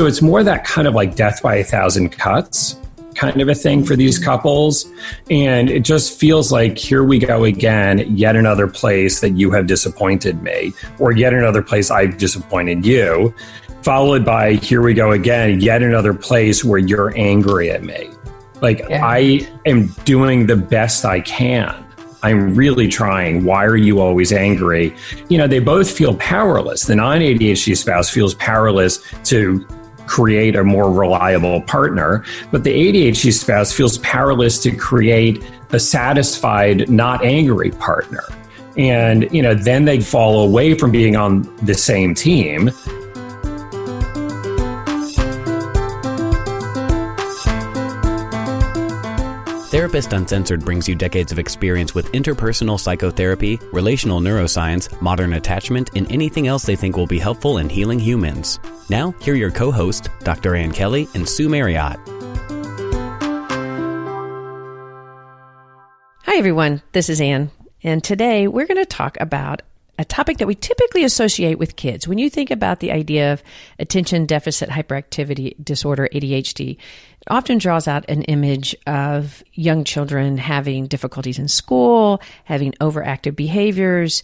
So it's more that kind of like death by a thousand cuts kind of a thing for these couples. And it just feels like, here we go again, yet another place that you have disappointed me, or yet another place I've disappointed you, followed by, here we go again, yet another place where you're angry at me. Like, I am doing the best I can. I'm really trying. Why are you always angry? You know, they both feel powerless. The non-ADHD spouse feels powerless to create a more reliable partner, but the ADHD spouse feels powerless to create a satisfied, not angry partner. And, you know, then they fall away from being on the same team. Therapist Uncensored brings you decades of experience with interpersonal psychotherapy, relational neuroscience, modern attachment, and anything else they think will be helpful in healing humans. Now, here are your co-hosts, Dr. Ann Kelly and Sue Marriott. Hi, everyone. This is Ann, and today we're going to talk about a topic that we typically associate with kids. When you think about the idea of attention deficit hyperactivity disorder, ADHD, it often draws out an image of young children having difficulties in school, having overactive behaviors,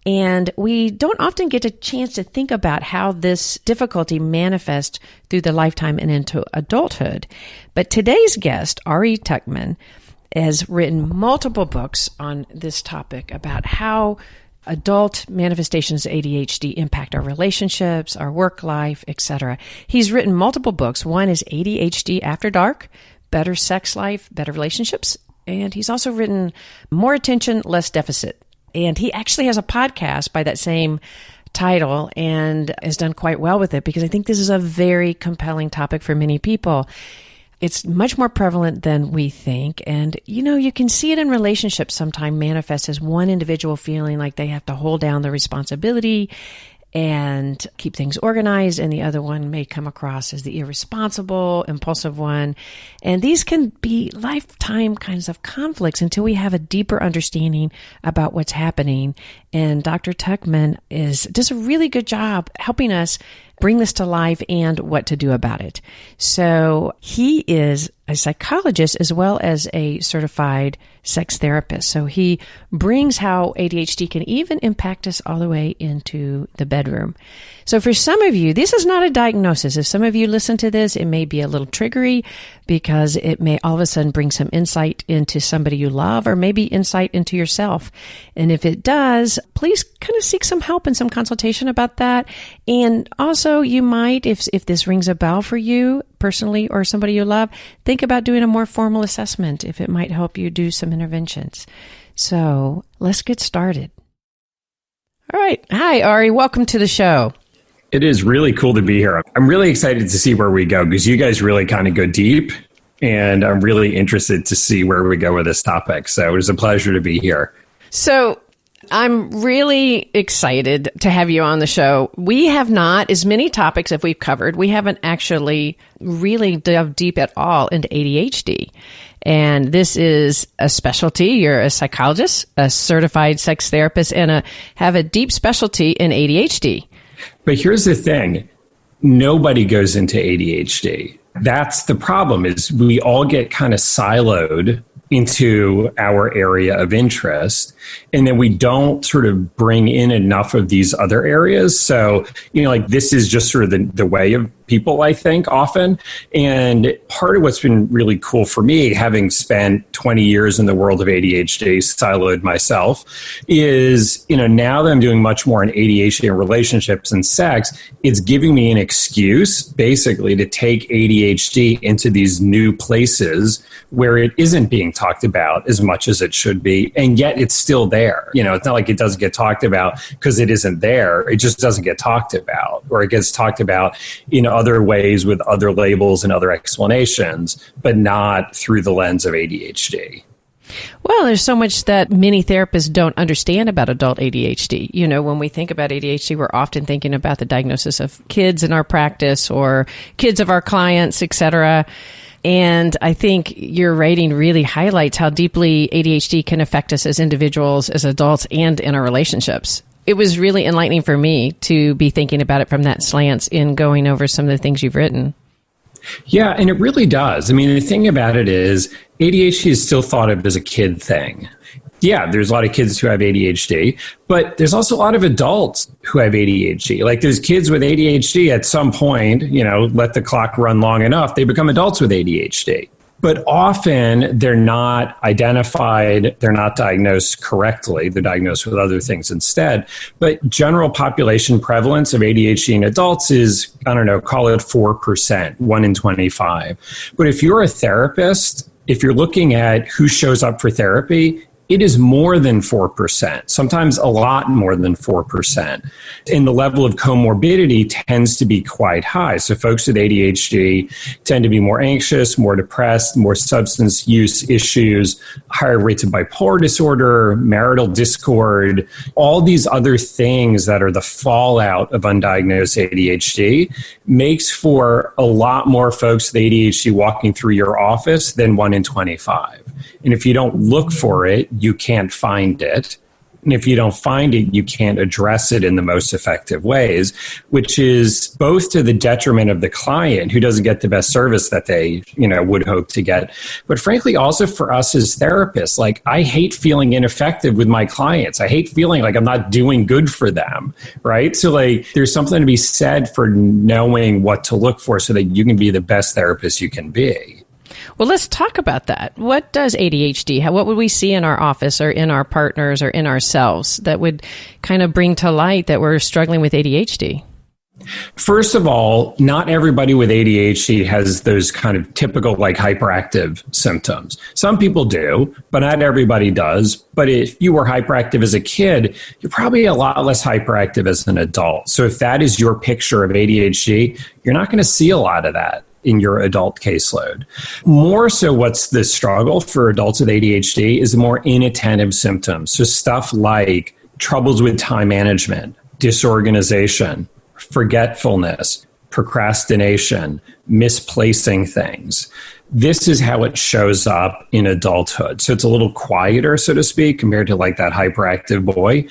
and we don't often get a chance to think about how this difficulty manifests through the lifetime and into adulthood. But today's guest, Ari Tuckman, has written multiple books on this topic about how adult manifestations of ADHD impact our relationships, our work life, etc. He's written multiple books. One is ADHD After Dark, Better Sex Life, Better Relationships. And he's also written More Attention, Less Deficit. And he actually has a podcast by that same title and has done quite well with it, because I think this is a very compelling topic for many people. It's much more prevalent than we think. And, you know, you can see it in relationships sometimes manifest as one individual feeling like they have to hold down the responsibility and keep things organized, and the other one may come across as the irresponsible, impulsive one. And these can be lifetime kinds of conflicts until we have a deeper understanding about what's happening. And Dr. Tuckman does a really good job helping us bring this to life and what to do about it. So he is a psychologist as well as a certified sex therapist. So he brings how ADHD can even impact us all the way into the bedroom. So for some of you, this is not a diagnosis. If some of you listen to this, it may be a little triggery because it may all of a sudden bring some insight into somebody you love, or maybe insight into yourself. And if it does, please kind of seek some help and some consultation about that. And also you might, if this rings a bell for you personally or somebody you love, think about doing a more formal assessment if it might help you do some interventions. So let's get started. All right. Hi, Ari. Welcome to the show. It is really cool to be here. I'm really excited to see where we go, because you guys really kind of go deep, and I'm really interested to see where we go with this topic. So it was a pleasure to be here. So I'm really excited to have you on the show. We have not, as many topics as we've covered, we haven't actually really dove deep at all into ADHD. And this is a specialty. You're a psychologist, a certified sex therapist, and have a deep specialty in ADHD. But here's the thing. Nobody goes into ADHD. That's the problem, is we all get kind of siloed into our area of interest, and then we don't sort of bring in enough of these other areas. So, you know, like, this is just sort of the way of people, I think, often. And part of what's been really cool for me, having spent 20 years in the world of ADHD, siloed myself, is, you know, now that I'm doing much more in ADHD and relationships and sex, it's giving me an excuse, basically, to take ADHD into these new places where it isn't being talked about as much as it should be, and yet it's still there. You know, it's not like it doesn't get talked about because it isn't there. It just doesn't get talked about, or it gets talked about in other ways with other labels and other explanations, but not through the lens of ADHD. Well, there's so much that many therapists don't understand about adult ADHD. You know, when we think about ADHD, we're often thinking about the diagnosis of kids in our practice or kids of our clients, etc. And I think your writing really highlights how deeply ADHD can affect us as individuals, as adults, and in our relationships. it was really enlightening for me to be thinking about it from that slant in going over some of the things you've written. Yeah, and it really does. I mean, the thing about it is ADHD is still thought of as a kid thing. Yeah, there's a lot of kids who have ADHD, but there's also a lot of adults who have ADHD. Like there's kids with ADHD at some point, let the clock run long enough, they become adults with ADHD. But often they're not identified, they're not diagnosed correctly, they're diagnosed with other things instead. But general population prevalence of ADHD in adults is, call it 4%, 1 in 25. But if you're a therapist, if you're looking at who shows up for therapy, it is more than 4%, sometimes a lot more than 4%. And the level of comorbidity tends to be quite high. So folks with ADHD tend to be more anxious, more depressed, more substance use issues, higher rates of bipolar disorder, marital discord, all these other things that are the fallout of undiagnosed ADHD makes for a lot more folks with ADHD walking through your office than 1 in 25. And if you don't look for it, you can't find it. And if you don't find it, you can't address it in the most effective ways, which is both to the detriment of the client who doesn't get the best service that they, would hope to get. But frankly, also for us as therapists, like I hate feeling ineffective with my clients. I hate feeling like I'm not doing good for them, right? So like there's something to be said for knowing what to look for so that you can be the best therapist you can be. Well, let's talk about that. What does ADHD? What would we see in our office or in our partners or in ourselves that would kind of bring to light that we're struggling with ADHD? First of all, not everybody with ADHD has those kind of typical like hyperactive symptoms. Some people do, but not everybody does. But if you were hyperactive as a kid, you're probably a lot less hyperactive as an adult. So if that is your picture of ADHD, you're not going to see a lot of that in your adult caseload. More so what's the struggle for adults with ADHD is the more inattentive symptoms. So stuff like troubles with time management, disorganization, forgetfulness, procrastination, misplacing things. This is how it shows up in adulthood. So it's a little quieter, so to speak, compared to like that hyperactive boy.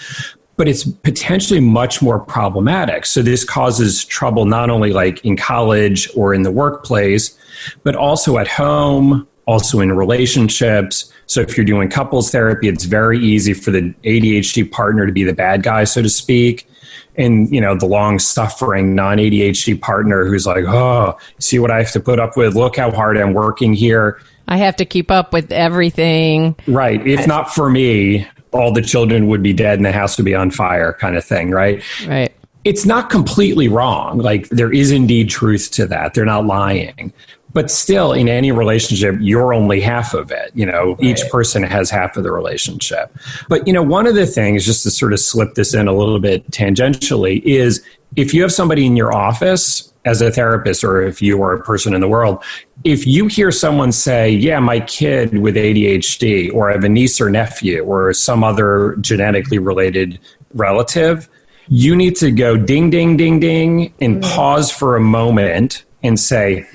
But it's potentially much more problematic. So this causes trouble not only like in college or in the workplace, but also at home, also in relationships. So if you're doing couples therapy, it's very easy for the ADHD partner to be the bad guy, so to speak. And, the long-suffering non-ADHD partner who's like, oh, see what I have to put up with? Look how hard I'm working here. I have to keep up with everything. Right. If not for me, all the children would be dead and the house would be on fire kind of thing, right? Right. It's not completely wrong. Like there is indeed truth to that. They're not lying. But still, in any relationship, you're only half of it. Each person has half of the relationship. But, one of the things, just to sort of slip this in a little bit tangentially, is if you have somebody in your office as a therapist, or if you are a person in the world, if you hear someone say, yeah, my kid with ADHD, or I have a niece or nephew, or some other genetically related relative, you need to go ding, ding, ding, ding, and pause for a moment and say,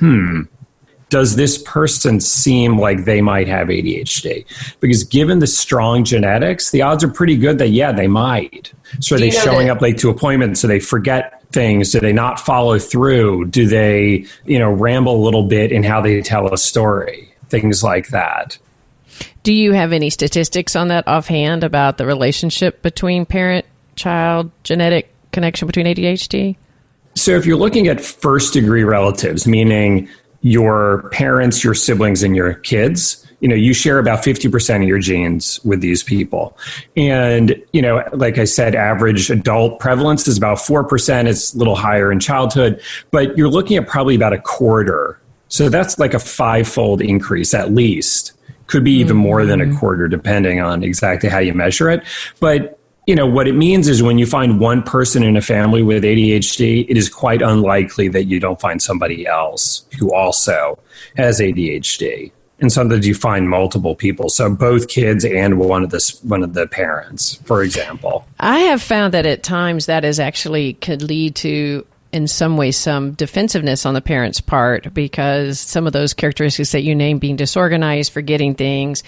does this person seem like they might have ADHD? Because given the strong genetics, the odds are pretty good that, yeah, they might. So are they showing up late to appointments? Do they forget things? Do they not follow through? Do they, ramble a little bit in how they tell a story? Things like that. Do you have any statistics on that offhand about the relationship between parent-child genetic connection between ADHD? So if you're looking at first-degree relatives, meaning your parents, your siblings, and your kids, you share about 50% of your genes with these people. And, like I said, average adult prevalence is about 4%. It's a little higher in childhood, but you're looking at probably about a quarter. So that's like a 5-fold increase at least. Could be even more than a quarter, depending on exactly how you measure it. But what it means is when you find one person in a family with ADHD, it is quite unlikely that you don't find somebody else who also has ADHD. And sometimes you find multiple people. So both kids and one of the parents, for example. I have found that at times that is actually could lead to, in some ways, some defensiveness on the parent's part, because some of those characteristics that you named, being disorganized, forgetting things,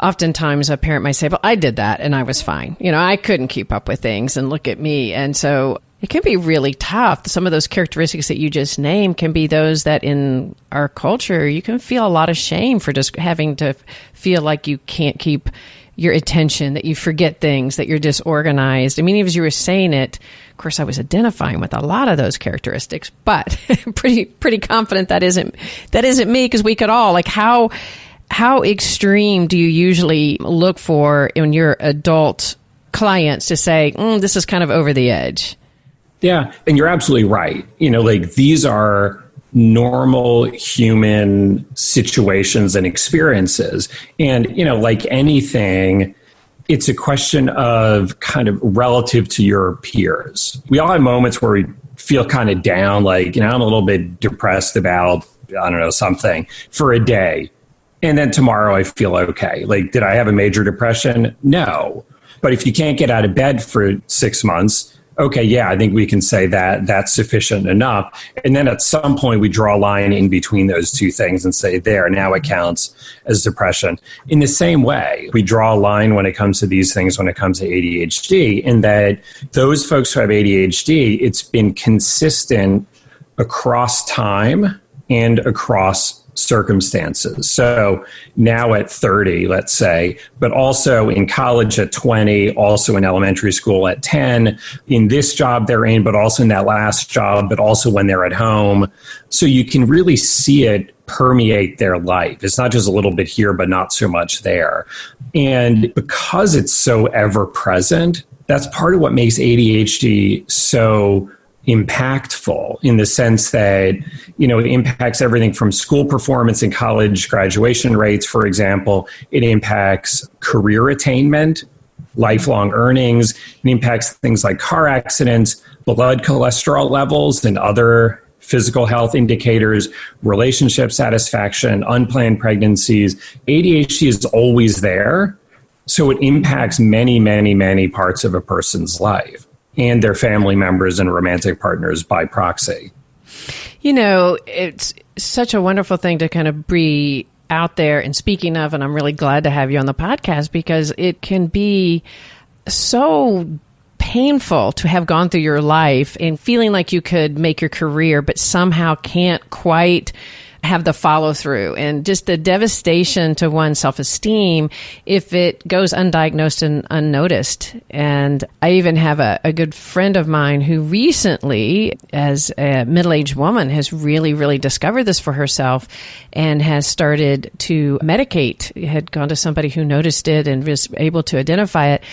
oftentimes a parent might say, well, I did that and I was fine. I couldn't keep up with things and look at me. And so it can be really tough. Some of those characteristics that you just named can be those that in our culture, you can feel a lot of shame for just having to feel like you can't keep your attention, that you forget things, that you're disorganized. I mean, even as you were saying it, of course, I was identifying with a lot of those characteristics, but pretty confident that isn't me, because we could all, like, how extreme do you usually look for in your adult clients to say, this is kind of over the edge? Yeah, and you're absolutely right. Like, these are normal human situations and experiences. And, like anything, it's a question of kind of relative to your peers. We all have moments where we feel kind of down, like, I'm a little bit depressed about, I don't know, something for a day. And then tomorrow I feel okay. Like, did I have a major depression? No. But if you can't get out of bed for 6 months, okay, yeah, I think we can say that that's sufficient enough. And then at some point we draw a line in between those two things and say, there, now it counts as depression. In the same way, we draw a line when it comes to these things, when it comes to ADHD, in that those folks who have ADHD, it's been consistent across time and across circumstances. So now at 30, let's say, but also in college at 20, also in elementary school at 10, in this job they're in, but also in that last job, but also when they're at home. So you can really see it permeate their life. It's not just a little bit here, but not so much there. And because it's so ever present, that's part of what makes ADHD so impactful, in the sense that, it impacts everything from school performance and college graduation rates, for example. It impacts career attainment, lifelong earnings. It impacts things like car accidents, blood cholesterol levels, and other physical health indicators, relationship satisfaction, unplanned pregnancies. ADHD is always there. So it impacts many, many, many parts of a person's life, and their family members and romantic partners by proxy. It's such a wonderful thing to kind of be out there and speaking of, and I'm really glad to have you on the podcast, because it can be so painful to have gone through your life and feeling like you could make your career, but somehow can't quite have the follow through, and just the devastation to one's self-esteem if it goes undiagnosed and unnoticed. And I even have a good friend of mine who recently, as a middle-aged woman, has really, really discovered this for herself and has started to medicate, had gone to somebody who noticed it and was able to identify it.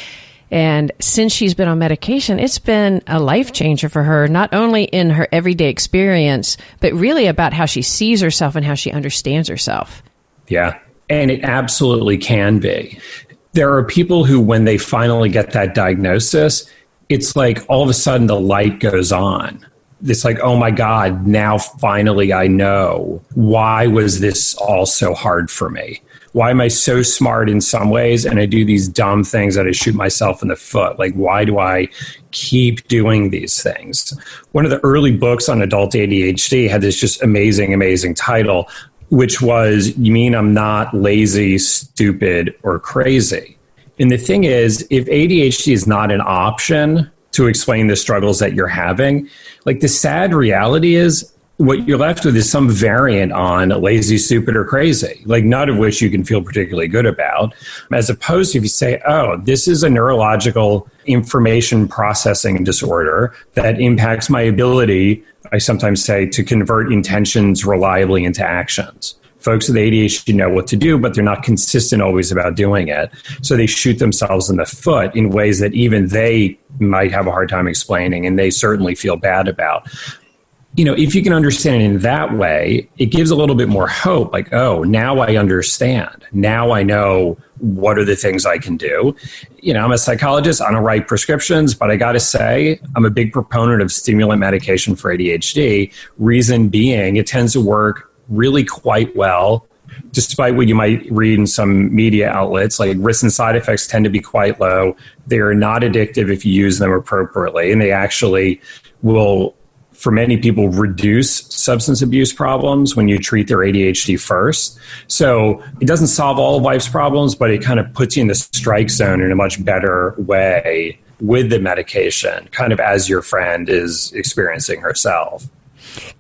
And since she's been on medication, it's been a life changer for her, not only in her everyday experience, but really about how she sees herself and how she understands herself. Yeah, and it absolutely can be. There are people who, when they finally get that diagnosis, it's like all of a sudden the light goes on. It's like, oh my God, now finally I know. Why was this all so hard for me? Why am I so smart in some ways and I do these dumb things that I shoot myself in the foot? Like, why do I keep doing these things? One of the early books on adult ADHD had this just amazing, amazing title, which was, You Mean I'm Not Lazy, Stupid, or Crazy? And the thing is, if ADHD is not an option to explain the struggles that you're having, like, the sad reality is, what you're left with is some variant on lazy, stupid, or crazy, like none of which you can feel particularly good about, as opposed to if you say, oh, this is a neurological information processing disorder that impacts my ability, I sometimes say, to convert intentions reliably into actions. Folks with ADHD know what to do, but they're not consistent always about doing it. So they shoot themselves in the foot in ways that even they might have a hard time explaining, and they certainly feel bad about. If you can understand it in that way, it gives a little bit more hope. Like, oh, now I understand. Now I know what are the things I can do. I'm a psychologist. I don't write prescriptions, but I got to say, I'm a big proponent of stimulant medication for ADHD. Reason being, it tends to work really quite well, despite what you might read in some media outlets. Like, risks and side effects tend to be quite low. They are not addictive if you use them appropriately, and they actually will for many people, reduce substance abuse problems when you treat their ADHD first. So it doesn't solve all of life's problems, but it kind of puts you in the strike zone in a much better way with the medication, kind of as your friend is experiencing herself.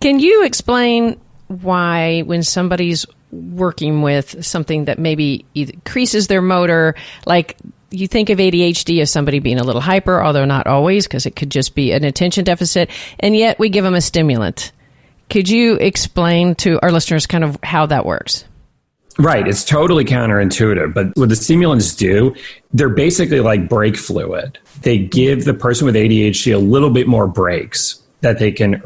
Can you explain why when somebody's working with something that maybe increases their motor, like you think of ADHD as somebody being a little hyper, although not always, because it could just be an attention deficit, and yet we give them a stimulant. Could you explain to our listeners kind of how that works? Right. It's totally counterintuitive. But what the stimulants do, they're basically like brake fluid. They give the person with ADHD a little bit more brakes that they can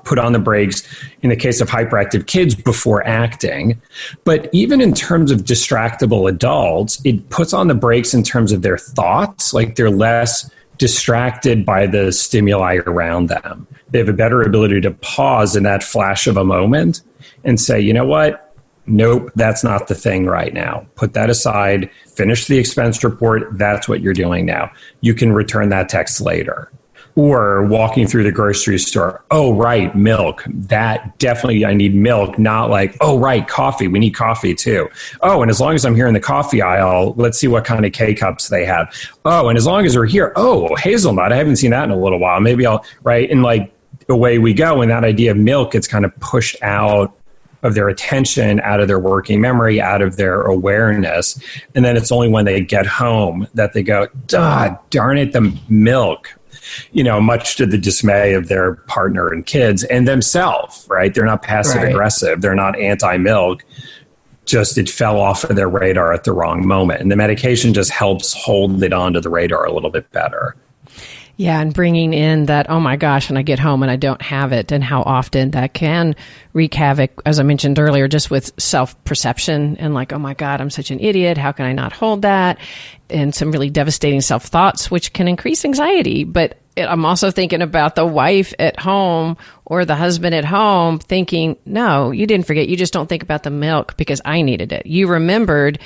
put on the brakes in the case of hyperactive kids before acting. But even in terms of distractable adults, it puts on the brakes in terms of their thoughts, like they're less distracted by the stimuli around them. They have a better ability to pause in that flash of a moment and say, you know what? Nope, that's not the thing right now. Put that aside, finish the expense report. That's what you're doing now. You can return that text later. Or walking through the grocery store, oh, right, milk. That definitely, I need milk, not like, oh, right, coffee. We need coffee too. Oh, and as long as I'm here in the coffee aisle, let's see what kind of K-cups they have. Oh, and as long as we're here, oh, hazelnut. I haven't seen that in a little while. Maybe I'll, right? And like away we go. And that idea of milk gets kind of pushed out of their attention, out of their working memory, out of their awareness. And then it's only when they get home that they go, darn it, the milk. You know, much to the dismay of their partner and kids and themselves, right? They're not passive aggressive. They're not anti-milk. Just it fell off of their radar at the wrong moment. And the medication just helps hold it onto the radar a little bit better. Yeah, and bringing in that, oh my gosh, and I get home and I don't have it, and how often that can wreak havoc, as I mentioned earlier, just with self-perception and like, oh my God, I'm such an idiot. How can I not hold that? And some really devastating self-thoughts, which can increase anxiety. But I'm also thinking about the wife at home or the husband at home thinking, no, you didn't forget. You just don't think about the milk because I needed it. You remembered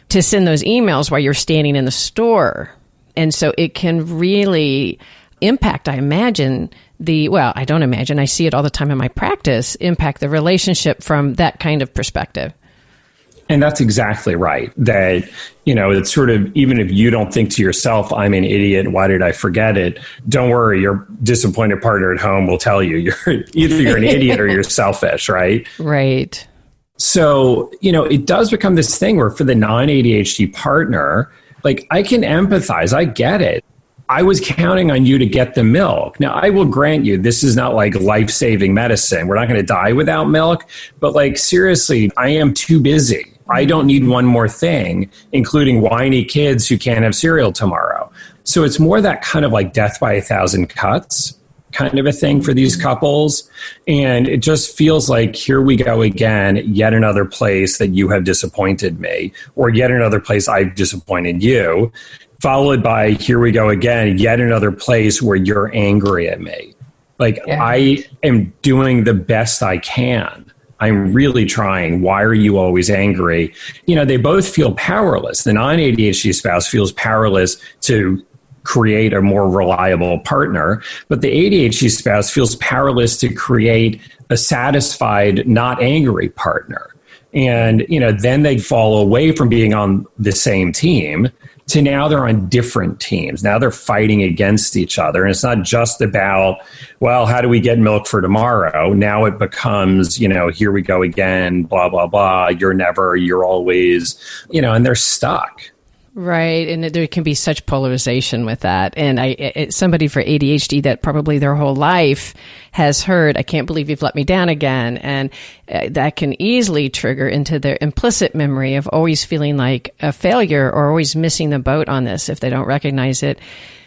to send those emails while you're standing in the store. And so it can really impact, I imagine, I don't imagine, I see it all the time in my practice, impact the relationship from that kind of perspective. And that's exactly right. That, you know, it's sort of, even if you don't think to yourself, I'm an idiot, why did I forget it? Don't worry, your disappointed partner at home will tell you you're an idiot or you're selfish, right? Right. So, you know, it does become this thing where for the non-ADHD partner, like, I can empathize. I get it. I was counting on you to get the milk. Now, I will grant you, this is not like life-saving medicine. We're not going to die without milk. But like, seriously, I am too busy. I don't need one more thing, including whiny kids who can't have cereal tomorrow. So it's more that kind of like death by a thousand cuts kind of a thing for these couples. And it just feels like, here we go again, yet another place that you have disappointed me, or yet another place I've disappointed you, followed by, here we go again, yet another place where you're angry at me. Like, yeah. I am doing the best I can. I'm really trying. Why are you always angry? You know, they both feel powerless. The non-ADHD spouse feels powerless to create a more reliable partner, but the ADHD spouse feels powerless to create a satisfied, not angry partner. And, you know, then they fall away from being on the same team to now they're on different teams. Now they're fighting against each other. And it's not just about, well, how do we get milk for tomorrow? Now it becomes, you know, here we go again, blah, blah, blah. You're never, you're always, you know, and they're stuck. Right. And there can be such polarization with that. And somebody for ADHD that probably their whole life has heard, I can't believe you've let me down again. And that can easily trigger into their implicit memory of always feeling like a failure or always missing the boat on this if they don't recognize it.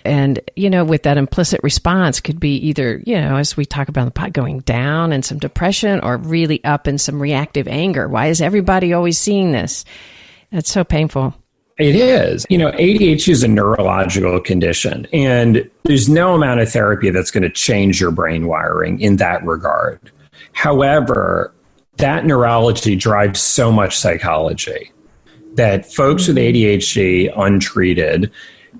And, you know, with that implicit response could be either, you know, as we talk about in the pod, going down and some depression, or really up in some reactive anger. Why is everybody always seeing this? It's so painful. It is. You know, ADHD is a neurological condition, and there's no amount of therapy that's going to change your brain wiring in that regard. However, that neurology drives so much psychology that folks with ADHD untreated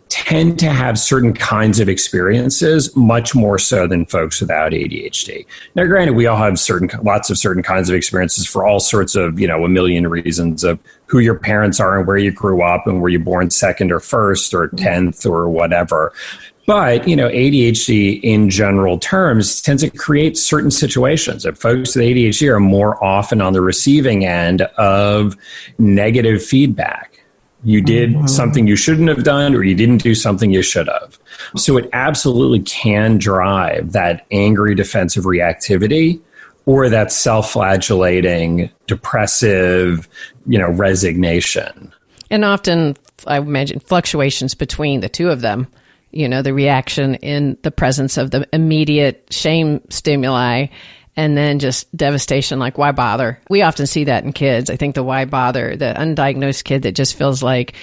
tend to have certain kinds of experiences much more so than folks without ADHD. Now, granted, we all have lots of certain kinds of experiences for all sorts of, a million reasons of who your parents are and where you grew up and were you born second or first or 10th or whatever. But, ADHD in general terms tends to create certain situations. If folks with ADHD are more often on the receiving end of negative feedback. You did something you shouldn't have done, or you didn't do something you should have. So it absolutely can drive that angry defensive reactivity or that self-flagellating, depressive, resignation. And often, I imagine, fluctuations between the two of them. The reaction in the presence of the immediate shame stimuli and then just devastation, like, why bother? We often see that in kids. I think the why bother, the undiagnosed kid that just feels like,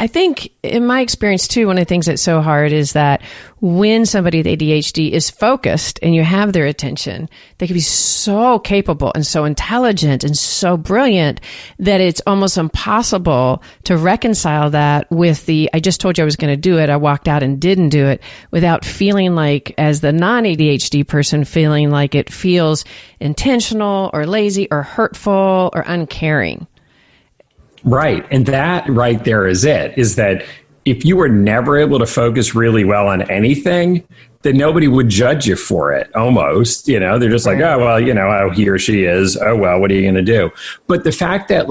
I think in my experience too, one of the things that's so hard is that when somebody with ADHD is focused and you have their attention, they can be so capable and so intelligent and so brilliant that it's almost impossible to reconcile that with the, I just told you I was going to do it, I walked out and didn't do it, without feeling like, as the non-ADHD person, feeling like it feels intentional or lazy or hurtful or uncaring. Right. And that right there is it, is that if you were never able to focus really well on anything, then nobody would judge you for it almost. They're just like, oh, well, how he or she is. Oh, well, what are you going to do? But the fact that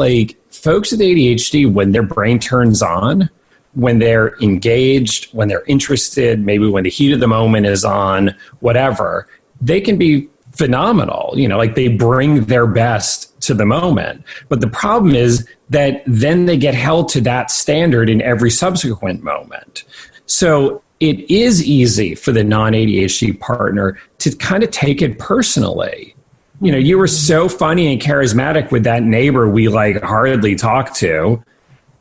folks with ADHD, when their brain turns on, when they're engaged, when they're interested, maybe when the heat of the moment is on, whatever, they can be phenomenal. They bring their best to the moment. But the problem is that then they get held to that standard in every subsequent moment. So it is easy for the non-ADHD partner to kind of take it personally. You were so funny and charismatic with that neighbor we hardly talk to.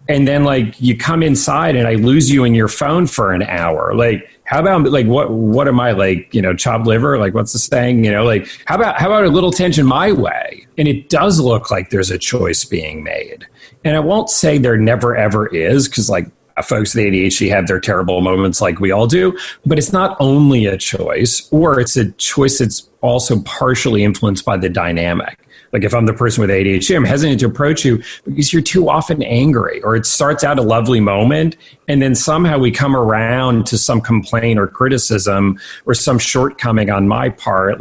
And then you come inside and I lose you in your phone for an hour. How about what am I chopped liver? What's the saying? How about a little attention my way? And it does look like there's a choice being made. And I won't say there never ever is, because folks with ADHD have their terrible moments like we all do, but it's not only a choice, or it's a choice that's also partially influenced by the dynamic. If I'm the person with ADHD, I'm hesitant to approach you because you're too often angry, or it starts out a lovely moment and then somehow we come around to some complaint or criticism or some shortcoming on my part.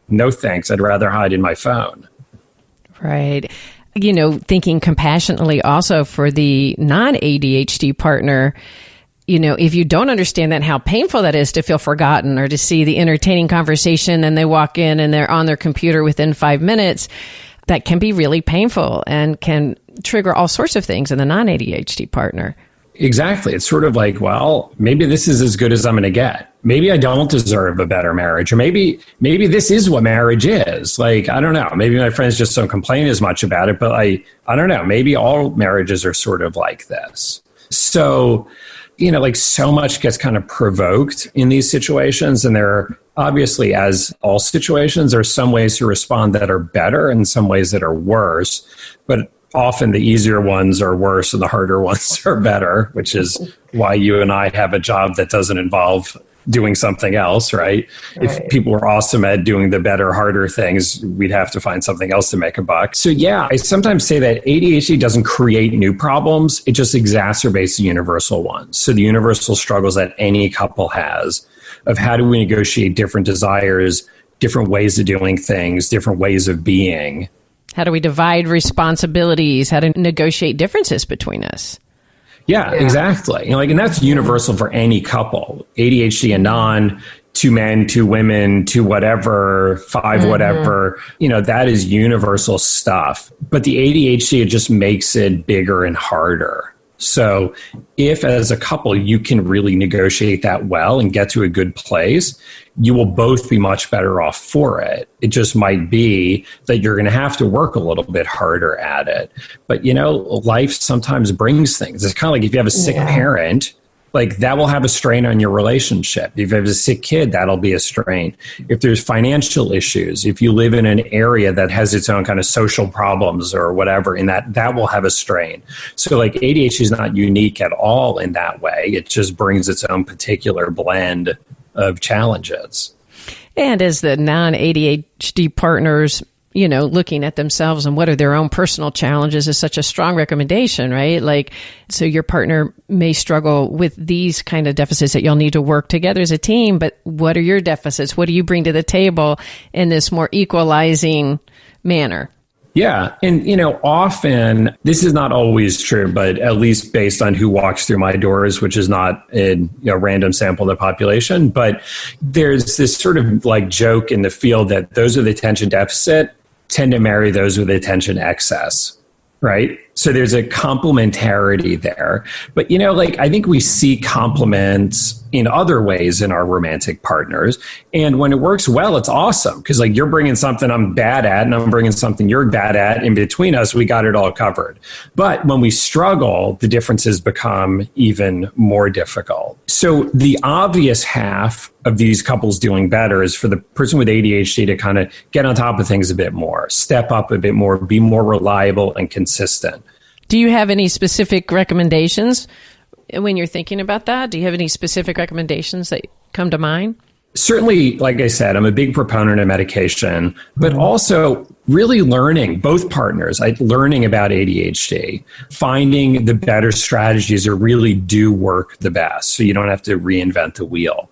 No thanks, I'd rather hide in my phone. Right. Thinking compassionately also for the non-ADHD partner, if you don't understand that, how painful that is to feel forgotten or to see the entertaining conversation and they walk in and they're on their computer within 5 minutes, that can be really painful and can trigger all sorts of things in the non-ADHD partner. Exactly. It's sort of well, maybe this is as good as I'm going to get. Maybe I don't deserve a better marriage, or maybe this is what marriage is. I don't know. Maybe my friends just don't complain as much about it, but I don't know. Maybe all marriages are sort of like this. So, so much gets kind of provoked in these situations. And there are obviously, as all situations, there are some ways to respond that are better and some ways that are worse. But often the easier ones are worse and the harder ones are better, which is why you and I have a job that doesn't involve doing something else, right? If people were awesome at doing the better, harder things, we'd have to find something else to make a buck. So yeah, I sometimes say that ADHD doesn't create new problems. It just exacerbates the universal ones. So the universal struggles that any couple has of how do we negotiate different desires, different ways of doing things, different ways of being. How do we divide responsibilities? How to negotiate differences between us? Yeah, exactly. And that's universal for any couple, ADHD and non, 2 men, 2 women, 2 whatever, 5 whatever, that is universal stuff. But the ADHD, it just makes it bigger and harder. So if as a couple, you can really negotiate that well and get to a good place, you will both be much better off for it. It just might be that you're going to have to work a little bit harder at it. But, life sometimes brings things. It's kind of like if you have a sick parent, like that will have a strain on your relationship. If you have a sick kid, that'll be a strain. If there's financial issues, if you live in an area that has its own kind of social problems or whatever, and that will have a strain. So like ADHD is not unique at all in that way. It just brings its own particular blend of challenges. And as the non-ADHD partners, looking at themselves and what are their own personal challenges is such a strong recommendation, right? Like, so your partner may struggle with these kind of deficits that you'll need to work together as a team, but what are your deficits? What do you bring to the table in this more equalizing manner? Yeah. And, often this is not always true, but at least based on who walks through my doors, which is not a random sample of the population. But there's this sort of like joke in the field that those with attention deficit tend to marry those with attention excess, right? So there's a complementarity there. But, I think we see complements in other ways in our romantic partners. And when it works well, it's awesome because you're bringing something I'm bad at and I'm bringing something you're bad at. In between us, we got it all covered. But when we struggle, the differences become even more difficult. So the obvious half of these couples doing better is for the person with ADHD to kind of get on top of things a bit more, step up a bit more, be more reliable and consistent. Do you have any specific recommendations when you're thinking about that? Do you have any specific recommendations that come to mind? Certainly, like I said, I'm a big proponent of medication, but also really learning, both partners, learning about ADHD, finding the better strategies that really do work the best so you don't have to reinvent the wheel.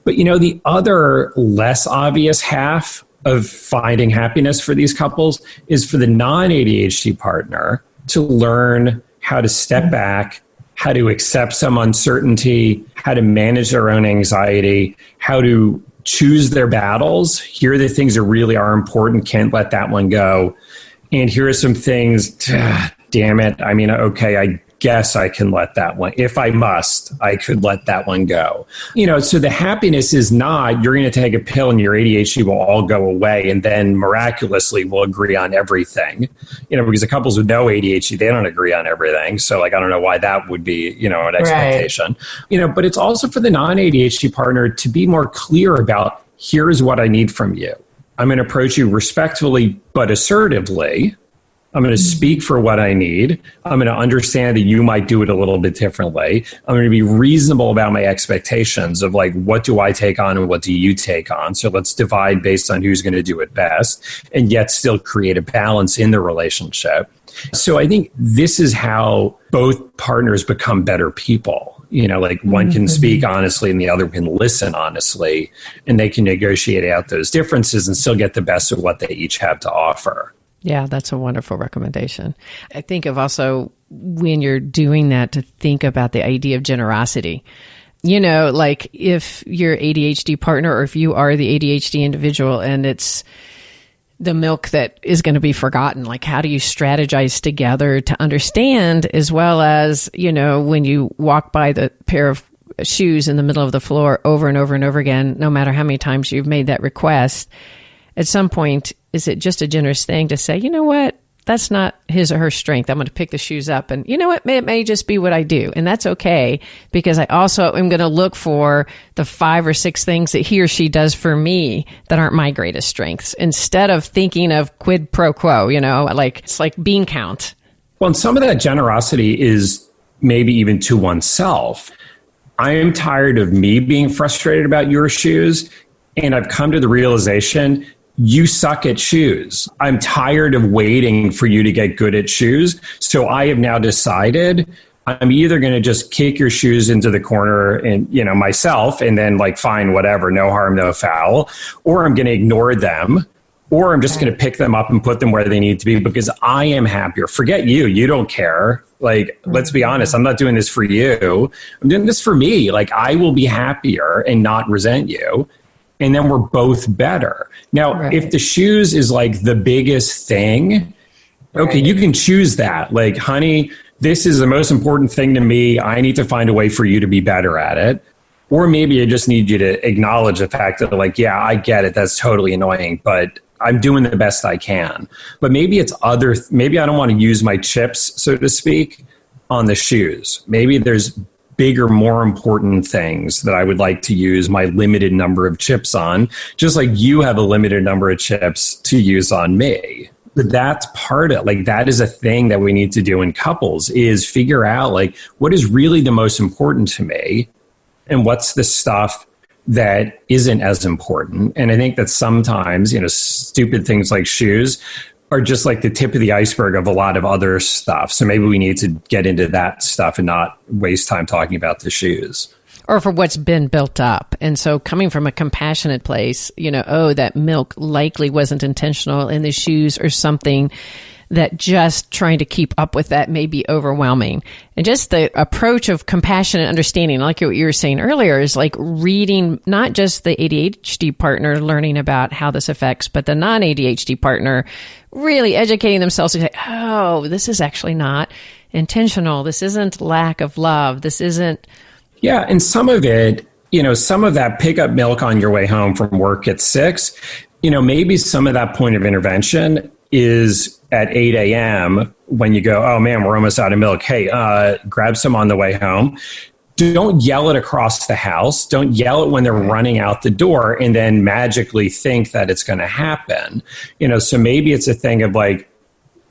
But, the other less obvious half of finding happiness for these couples is for the non-ADHD partner to learn how to step back, how to accept some uncertainty, how to manage their own anxiety, how to choose their battles. Here are the things that really are important. Can't let that one go. And here are some things, damn it. Okay, I guess I can let that one. If I must, I could let that one go. So the happiness is not, you're going to take a pill and your ADHD will all go away and then miraculously we'll agree on everything. Because the couples with no ADHD, they don't agree on everything. So I don't know why that would be, an expectation. Right. But it's also for the non-ADHD partner to be more clear about, here's what I need from you. I'm going to approach you respectfully, but assertively. I'm going to speak for what I need. I'm going to understand that you might do it a little bit differently. I'm going to be reasonable about my expectations of what do I take on and what do you take on? So let's divide based on who's going to do it best and yet still create a balance in the relationship. So I think this is how both partners become better people. One can speak honestly and the other can listen honestly, and they can negotiate out those differences and still get the best of what they each have to offer. Yeah, that's a wonderful recommendation. I think of also when you're doing that to think about the idea of generosity. If your ADHD partner or if you are the ADHD individual and it's the milk that is going to be forgotten, how do you strategize together to understand, as well as, when you walk by the pair of shoes in the middle of the floor over and over and over again, no matter how many times you've made that request, at some point, is it just a generous thing to say, you know what, that's not his or her strength. I'm going to pick the shoes up and you know what, it may just be what I do. And that's okay, because I also am going to look for the 5 or 6 things that he or she does for me that aren't my greatest strengths, instead of thinking of quid pro quo, it's like bean count. Well, and some of that generosity is maybe even to oneself. I am tired of me being frustrated about your shoes, and I've come to the realization you suck at shoes. I'm tired of waiting for you to get good at shoes. So I have now decided I'm either going to just kick your shoes into the corner and, myself, and then fine, whatever, no harm, no foul, or I'm going to ignore them, or I'm just going to pick them up and put them where they need to be because I am happier. Forget you. You don't care. Let's be honest. I'm not doing this for you. I'm doing this for me. I will be happier and not resent you. And then we're both better. Now, if the shoes is the biggest thing, okay, you can choose that. Honey, this is the most important thing to me. I need to find a way for you to be better at it. Or maybe I just need you to acknowledge the fact that yeah, I get it. That's totally annoying, but I'm doing the best I can. But maybe it's maybe I don't want to use my chips, so to speak, on the shoes. Maybe there's bigger, more important things that I would like to use my limited number of chips on, just like you have a limited number of chips to use on me. But that's part of, like, that is a thing that we need to do in couples, is figure out, like, what is really the most important to me and what's the stuff that isn't as important. And I think that sometimes, stupid things like shoes are just like the tip of the iceberg of a lot of other stuff. So maybe we need to get into that stuff and not waste time talking about the shoes. Or for what's been built up. And so coming from a compassionate place, that milk likely wasn't intentional and the shoes are something that just trying to keep up with that may be overwhelming. And just the approach of compassion and understanding, like what you were saying earlier, is like reading not just the ADHD partner, learning about how this affects, but the non-ADHD partner, really educating themselves to say, oh, this is actually not intentional. This isn't lack of love. This isn't... Yeah, and some of it, some of that pick up milk on your way home from work at 6, maybe some of that point of intervention is at 8 a.m. when you go, oh man, we're almost out of milk. Hey, grab some on the way home. Don't yell it across the house. Don't yell it when they're running out the door and then magically think that it's going to happen. So maybe it's a thing of like,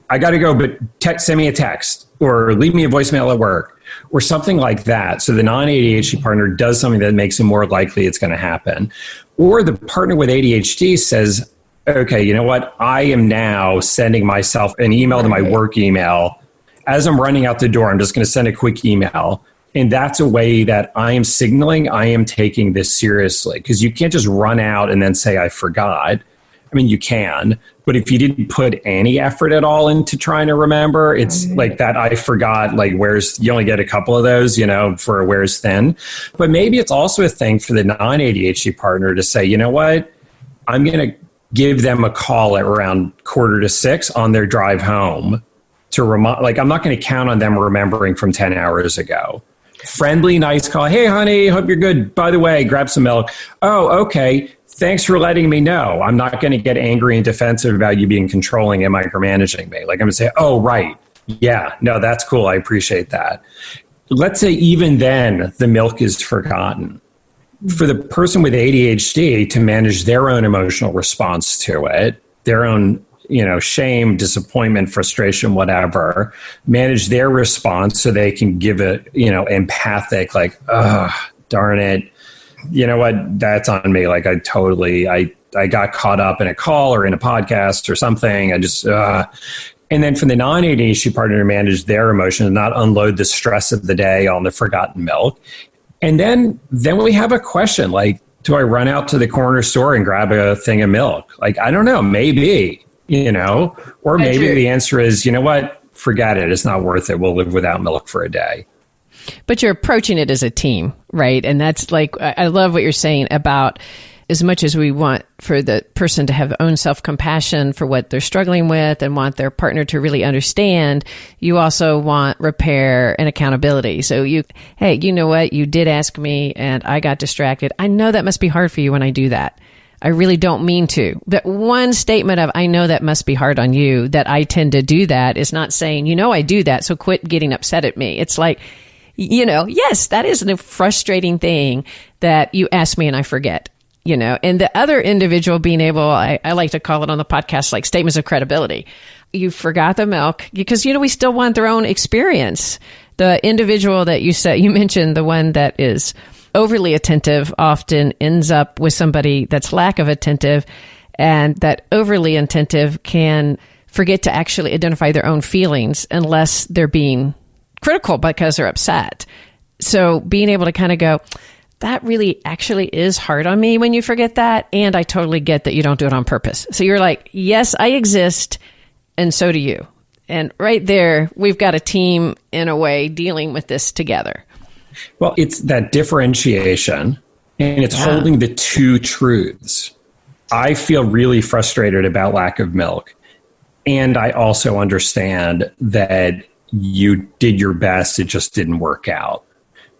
I got to go, but send me a text or leave me a voicemail at work or something like that. So the non-ADHD partner does something that makes it more likely it's going to happen. Or the partner with ADHD says, okay, you know what? I am now sending myself an email to my work email. As I'm running out the door, I'm just going to send a quick email. And that's a way that I am signaling I am taking this seriously. Because you can't just run out and then say, I forgot. I mean, you can. But if you didn't put any effort at all into trying to remember, it's like that I forgot, like you only get a couple of those, for where's thin. But maybe it's also a thing for the non-ADHD partner to say, you know what? I'm going to give them a call at around 5:45 on their drive home to remind, like, I'm not going to count on them remembering from 10 hours ago. Friendly, nice call. Hey, honey, hope you're good. By the way, grab some milk. Oh, okay. Thanks for letting me know. I'm not going to get angry and defensive about you being controlling and micromanaging me. Like, I'm going to say, oh, right. Yeah, no, that's cool. I appreciate that. Let's say even then the milk is forgotten. For the person with ADHD to manage their own emotional response to it, their own, shame, disappointment, frustration, whatever, manage their response so they can give it, empathic, like, darn it. You know what? That's on me. Like I got caught up in a call or in a podcast or something. And then for the non-ADHD partner to manage their emotions and not unload the stress of the day on the forgotten milk. And then we have a question like, do I run out to the corner store and grab a thing of milk? Like, I don't know, maybe, or maybe the answer is, you know what? Forget it. It's not worth it. We'll live without milk for a day. But you're approaching it as a team, right? And that's like, I love what you're saying about as much as we want for the person to have own self-compassion for what they're struggling with and want their partner to really understand, you also want repair and accountability. So hey, you know what? You did ask me and I got distracted. I know that must be hard for you when I do that. I really don't mean to. But one statement of, I know that must be hard on you, that I tend to do that, is not saying, I do that, so quit getting upset at me. It's like, yes, that is a frustrating thing that you ask me and I forget. And the other individual being able, I like to call it on the podcast, like statements of credibility. You forgot the milk because, we still want their own experience. The individual that you mentioned, the one that is overly attentive often ends up with somebody that's lack of attentive, and that overly attentive can forget to actually identify their own feelings unless they're being critical because they're upset. So being able to kind of go, that really actually is hard on me when you forget that. And I totally get that you don't do it on purpose. So you're like, yes, I exist. And so do you. And right there, we've got a team in a way dealing with this together. Well, it's that differentiation and it's holding the two truths. I feel really frustrated about lack of milk. And I also understand that you did your best. It just didn't work out.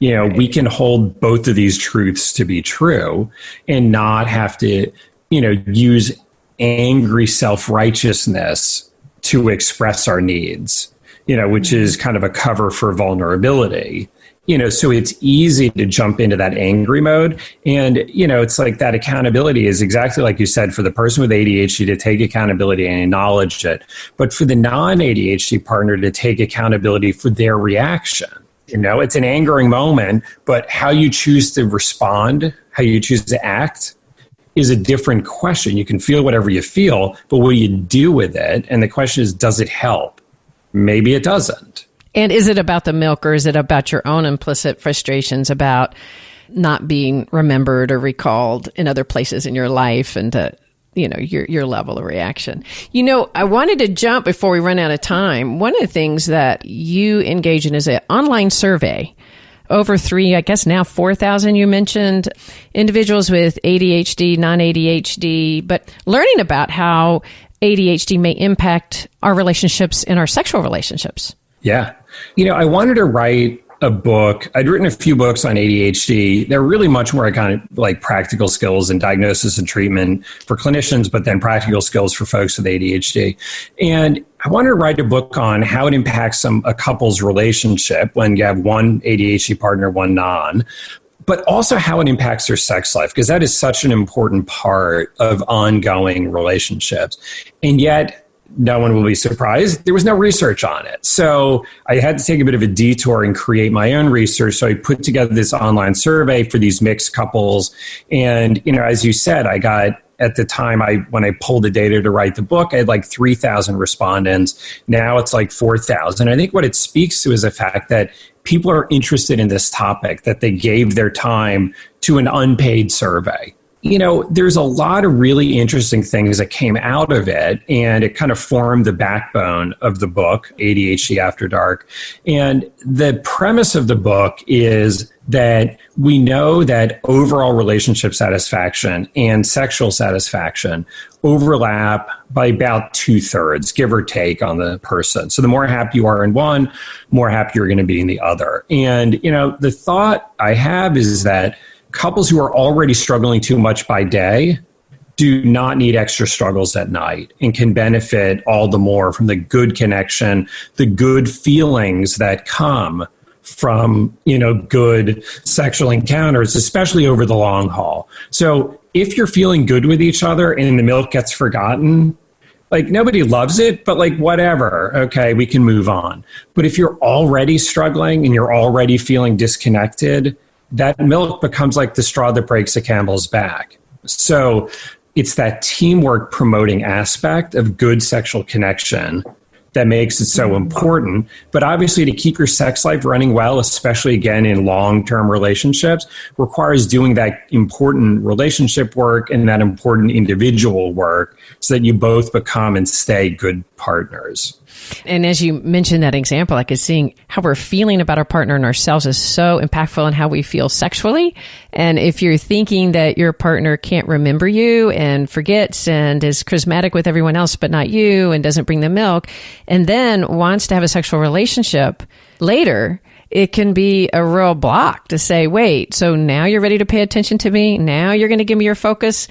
We can hold both of these truths to be true and not have to, use angry self-righteousness to express our needs, which is kind of a cover for vulnerability. So it's easy to jump into that angry mode. And, it's like that accountability is exactly like you said, for the person with ADHD to take accountability and acknowledge it, but for the non-ADHD partner to take accountability for their reaction. It's an angering moment, but how you choose to respond, how you choose to act is a different question. You can feel whatever you feel, but what do you do with it? And the question is, does it help? Maybe it doesn't. And is it about the milk, or is it about your own implicit frustrations about not being remembered or recalled in other places in your life, and your level of reaction? I wanted to jump before we run out of time. One of the things that you engage in is an online survey. Over 4,000, you mentioned, individuals with ADHD, non-ADHD, but learning about how ADHD may impact our relationships and our sexual relationships. Yeah. I wanted to write a book. I'd written a few books on ADHD. They're really much more kind of like practical skills and diagnosis and treatment for clinicians, but then practical skills for folks with ADHD. And I wanted to write a book on how it impacts a couple's relationship when you have one ADHD partner, one non, but also how it impacts their sex life, because that is such an important part of ongoing relationships. And yet, no one will be surprised, there was no research on it. So I had to take a bit of a detour and create my own research. So I put together this online survey for these mixed couples. And, as you said, I got, at the time, when I pulled the data to write the book, I had like 3,000 respondents. Now it's like 4,000. I think what it speaks to is the fact that people are interested in this topic, that they gave their time to an unpaid survey. There's a lot of really interesting things that came out of it, and it kind of formed the backbone of the book, ADHD After Dark. And the premise of the book is that we know that overall relationship satisfaction and sexual satisfaction overlap by about 2/3, give or take, on the person. So the more happy you are in one, more happy you're going to be in the other. And, the thought I have is that couples who are already struggling too much by day do not need extra struggles at night, and can benefit all the more from the good connection, the good feelings that come from, good sexual encounters, especially over the long haul. So if you're feeling good with each other and the milk gets forgotten, like, nobody loves it, but like, whatever, okay, we can move on. But if you're already struggling and you're already feeling disconnected, that milk becomes like the straw that breaks a camel's back. So it's that teamwork promoting aspect of good sexual connection that makes it so important. But obviously, to keep your sex life running well, especially again in long-term relationships, requires doing that important relationship work and that important individual work so that you both become and stay good partners. And as you mentioned that example, like, seeing how we're feeling about our partner and ourselves is so impactful on how we feel sexually. And if you're thinking that your partner can't remember you and forgets and is charismatic with everyone else but not you and doesn't bring the milk, and then wants to have a sexual relationship later, it can be a real block to say, wait, so now you're ready to pay attention to me? Now you're going to give me your focus?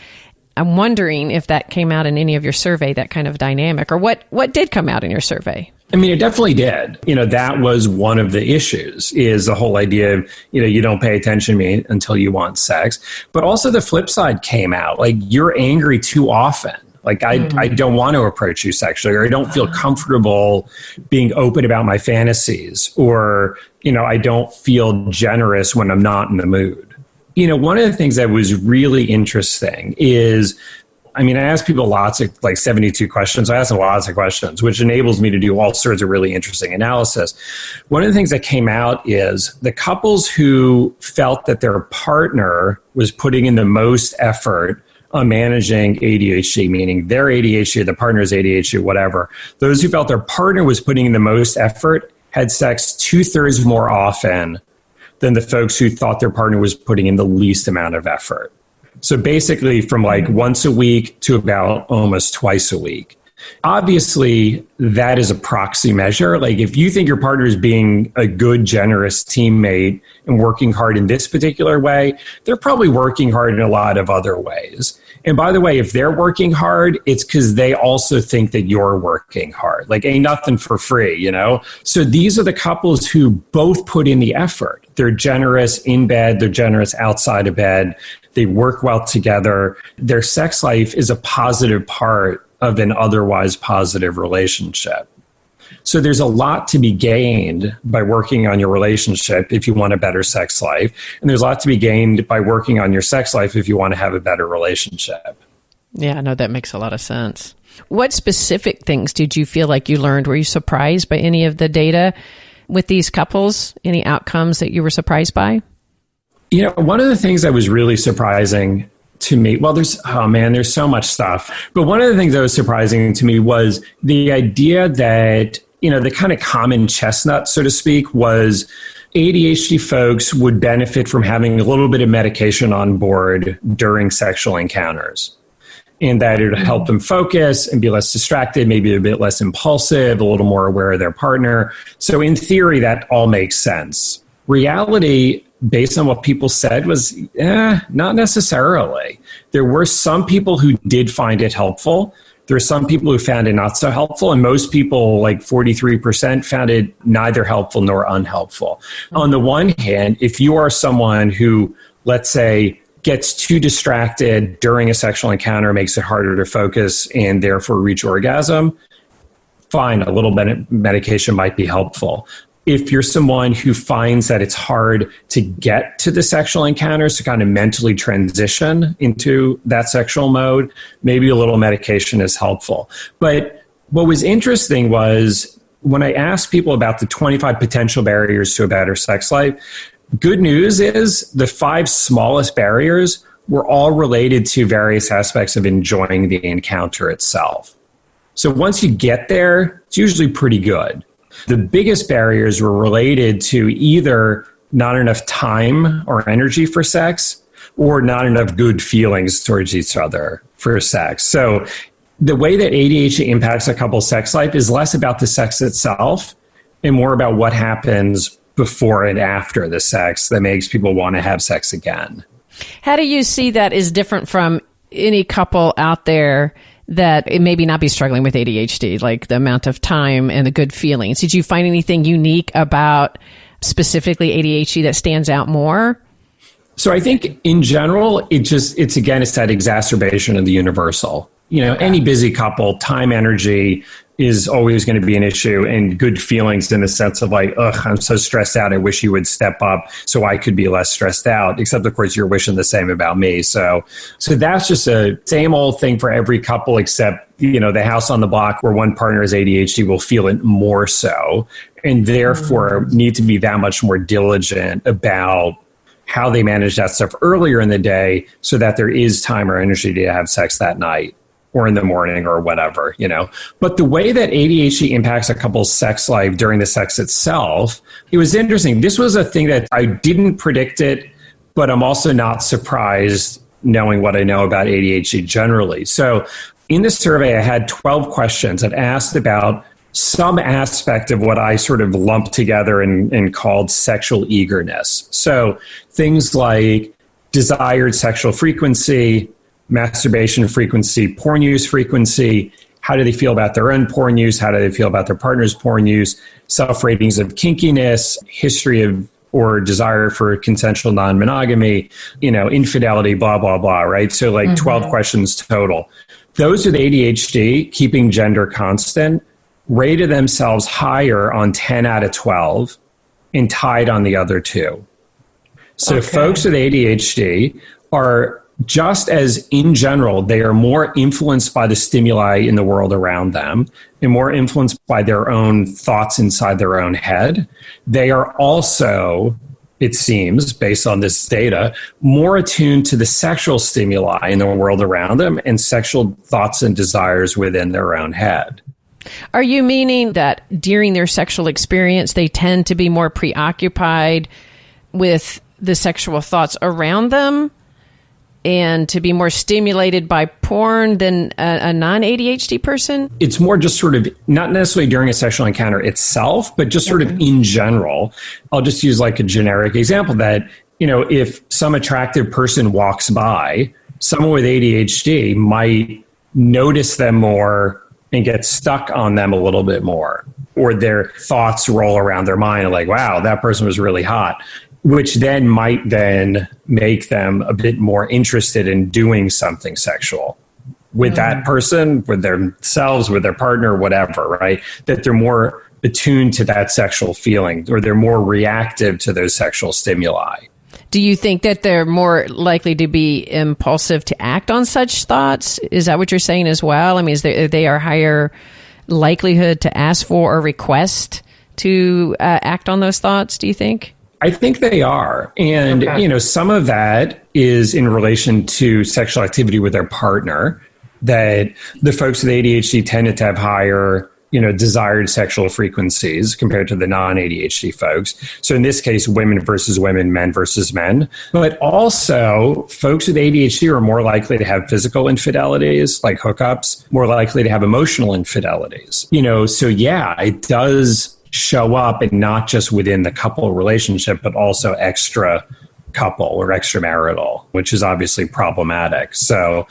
I'm wondering if that came out in any of your survey, that kind of dynamic, or what did come out in your survey? I mean, it definitely did. That was one of the issues, is the whole idea of, you don't pay attention to me until you want sex. But also the flip side came out, like, you're angry too often. Like, I don't want to approach you sexually, or I don't feel comfortable being open about my fantasies, or, I don't feel generous when I'm not in the mood. One of the things that was really interesting is, I asked people lots of, 72 questions. I asked them lots of questions, which enables me to do all sorts of really interesting analysis. One of the things that came out is the couples who felt that their partner was putting in the most effort on managing ADHD, meaning their ADHD, the partner's ADHD, whatever, those who felt their partner was putting in the most effort had sex 2/3 more often than the folks who thought their partner was putting in the least amount of effort. So basically from once a week to about almost twice a week. Obviously, that is a proxy measure. Like, if you think your partner is being a good, generous teammate and working hard in this particular way, they're probably working hard in a lot of other ways. And by the way, if they're working hard, it's because they also think that you're working hard. Like, ain't nothing for free, So these are the couples who both put in the effort. They're generous in bed. They're generous outside of bed. They work well together. Their sex life is a positive part of an otherwise positive relationship. So there's a lot to be gained by working on your relationship if you want a better sex life. And there's a lot to be gained by working on your sex life if you want to have a better relationship. Yeah, no, that makes a lot of sense. What specific things did you feel like you learned? Were you surprised by any of the data with these couples? Any outcomes that you were surprised by? One of the things that was really surprising to me, well, there's so much stuff. But one of the things that was surprising to me was the idea that, the kind of common chestnut, so to speak, was ADHD folks would benefit from having a little bit of medication on board during sexual encounters. And that it would help them focus and be less distracted, maybe a bit less impulsive, a little more aware of their partner. So in theory, that all makes sense. Reality, based on what people said, was not necessarily. There were some people who did find it helpful. There are some people who found it not so helpful. And most people, like 43%, found it neither helpful nor unhelpful. On the one hand, if you are someone who, let's say, gets too distracted during a sexual encounter, makes it harder to focus and therefore reach orgasm, fine, a little bit of medication might be helpful. If you're someone who finds that it's hard to get to the sexual encounters, to kind of mentally transition into that sexual mode, maybe a little medication is helpful. But what was interesting was when I asked people about the 25 potential barriers to a better sex life, good news is the 5 smallest barriers were all related to various aspects of enjoying the encounter itself. So once you get there, it's usually pretty good. The biggest barriers were related to either not enough time or energy for sex or not enough good feelings towards each other for sex. So the way that ADHD impacts a couple's sex life is less about the sex itself and more about what happens before and after the sex that makes people want to have sex again. How do you see that is different from any couple out there that it maybe not be struggling with ADHD, like the amount of time and the good feelings? Did you find anything unique about specifically ADHD that stands out more? So I think in general, it's that exacerbation of the universal. Any busy couple, time, energy is always going to be an issue, and good feelings in the sense of like, I'm so stressed out. I wish you would step up so I could be less stressed out, except of course you're wishing the same about me. So that's just a same old thing for every couple, except, the house on the block where one partner has ADHD will feel it more so, and therefore need to be that much more diligent about how they manage that stuff earlier in the day so that there is time or energy to have sex that night or in the morning or whatever, But the way that ADHD impacts a couple's sex life during the sex itself, it was interesting. This was a thing that I didn't predict it, but I'm also not surprised knowing what I know about ADHD generally. So in the survey, I had 12 questions that asked about some aspect of what I sort of lumped together and called sexual eagerness. So things like desired sexual frequency, masturbation frequency, porn use frequency, how do they feel about their own porn use, how do they feel about their partner's porn use, self-ratings of kinkiness, history of or desire for consensual non-monogamy, infidelity, blah, blah, blah, right? So 12 questions total. Those with ADHD, keeping gender constant, rated themselves higher on 10 out of 12 and tied on the other 2. So folks with ADHD are just as, in general, they are more influenced by the stimuli in the world around them and more influenced by their own thoughts inside their own head. They are also, it seems, based on this data, more attuned to the sexual stimuli in the world around them and sexual thoughts and desires within their own head. Are you meaning that during their sexual experience, they tend to be more preoccupied with the sexual thoughts around them and to be more stimulated by porn than a non-ADHD person? It's more just sort of, not necessarily during a sexual encounter itself, but just sort of in general. I'll just use like a generic example that, if some attractive person walks by, someone with ADHD might notice them more and get stuck on them a little bit more, or their thoughts roll around their mind like, wow, that person was really hot. which then might then make them a bit more interested in doing something sexual with that person, with themselves, with their partner, whatever, right? That they're more attuned to that sexual feeling, or they're more reactive to those sexual stimuli. Do you think that they're more likely to be impulsive to act on such thoughts? Is that what you're saying as well? I mean, they are higher likelihood to ask for or request to act on those thoughts, do you think? I think they are. And, some of that is in relation to sexual activity with their partner, that the folks with ADHD tended to have higher, desired sexual frequencies compared to the non-ADHD folks. So in this case, women versus women, men versus men. But also, folks with ADHD are more likely to have physical infidelities, like hookups, more likely to have emotional infidelities. So yeah, it does show up, and not just within the couple relationship, but also extra couple or extramarital, which is obviously problematic. So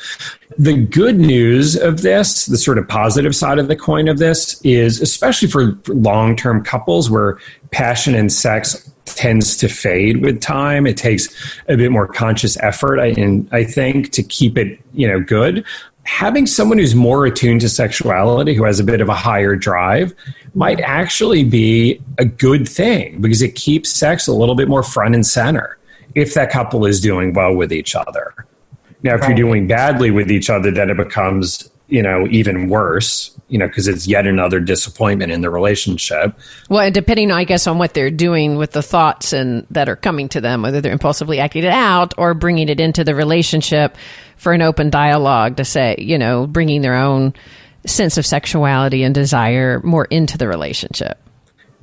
the good news of this, the sort of positive side of the coin of this, is especially for long-term couples where passion and sex tends to fade with time, it takes a bit more conscious effort, I think, to keep it, good. Having someone who's more attuned to sexuality, who has a bit of a higher drive, might actually be a good thing, because it keeps sex a little bit more front and center if that couple is doing well with each other. Now, if you're doing badly with each other, then it becomes, even worse, because it's yet another disappointment in the relationship. Well, and depending, I guess, on what they're doing with the thoughts and that are coming to them, whether they're impulsively acting it out or bringing it into the relationship for an open dialogue to say, bringing their own sense of sexuality and desire more into the relationship.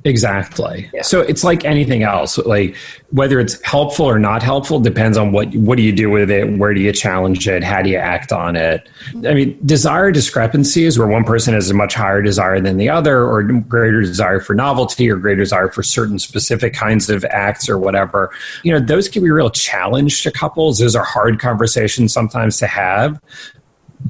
Exactly. Yeah. So it's like anything else, like whether it's helpful or not helpful depends on what do you do with it? Where do you challenge it? How do you act on it? I mean, desire discrepancies where one person has a much higher desire than the other, or greater desire for novelty, or greater desire for certain specific kinds of acts or whatever, those can be a real challenge to couples. Those are hard conversations sometimes to have.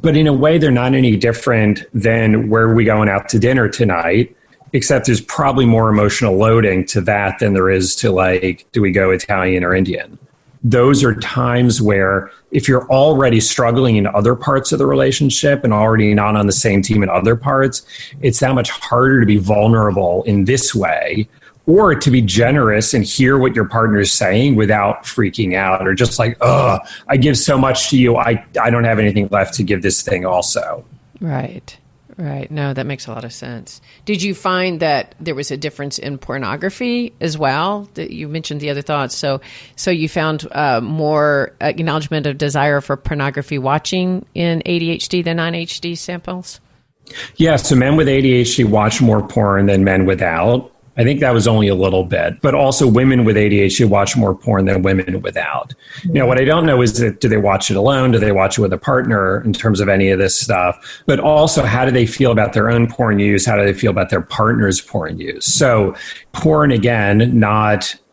But in a way, they're not any different than where are we going out to dinner tonight, except there's probably more emotional loading to that than there is to, like, do we go Italian or Indian? Those are times where if you're already struggling in other parts of the relationship and already not on the same team in other parts, it's that much harder to be vulnerable in this way, or to be generous and hear what your partner is saying without freaking out, or just like, I give so much to you, I don't have anything left to give this thing also. Right. No, that makes a lot of sense. Did you find that there was a difference in pornography as well? That you mentioned the other thoughts. So you found more acknowledgement of desire for pornography watching in ADHD than non-ADHD samples? Yeah, so men with ADHD watch more porn than men without. I think that was only a little bit, but also women with ADHD watch more porn than women without. What I don't know is that do they watch it alone? Do they watch it with a partner in terms of any of this stuff? But also, how do they feel about their own porn use? How do they feel about their partner's porn use? So porn, again,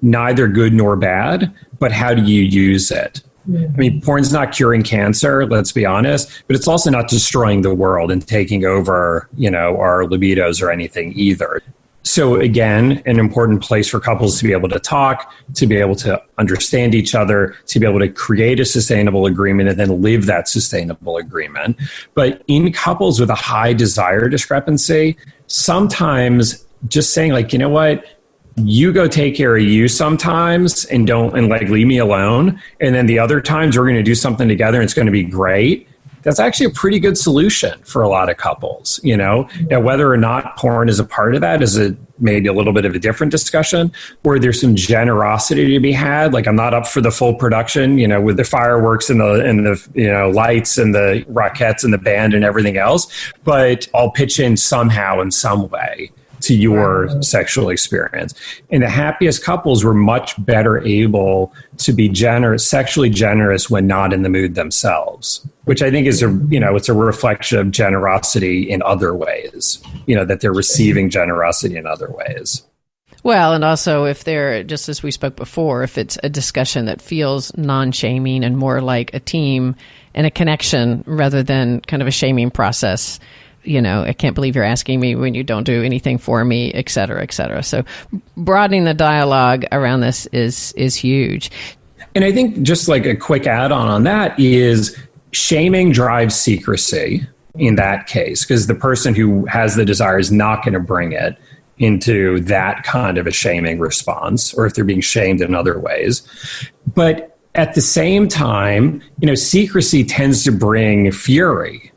neither good nor bad, but how do you use it? I mean, porn's not curing cancer, let's be honest, but it's also not destroying the world and taking over, our libidos or anything either. So again, an important place for couples to be able to talk, to be able to understand each other, to be able to create a sustainable agreement and then live that sustainable agreement. But in couples with a high desire discrepancy, sometimes just saying like, you know what, you go take care of you sometimes and leave me alone. And then the other times we're going to do something together and it's going to be great. That's actually a pretty good solution for a lot of couples, Now, whether or not porn is a part of that is maybe a little bit of a different discussion, where there's some generosity to be had. Like, I'm not up for the full production, with the fireworks and the lights and the rockets and the band and everything else, but I'll pitch in somehow in some way to your sexual experience. And the happiest couples were much better able to be sexually generous when not in the mood themselves, which I think is it's a reflection of generosity in other ways, that they're receiving generosity in other ways. Well, and also if they're, just as we spoke before, if it's a discussion that feels non-shaming and more like a team and a connection rather than kind of a shaming process, I can't believe you're asking me when you don't do anything for me, et cetera, et cetera. So broadening the dialogue around this is huge. And I think just like a quick add-on on that is shaming drives secrecy in that case, because the person who has the desire is not going to bring it into that kind of a shaming response, or if they're being shamed in other ways. But at the same time, secrecy tends to bring fury.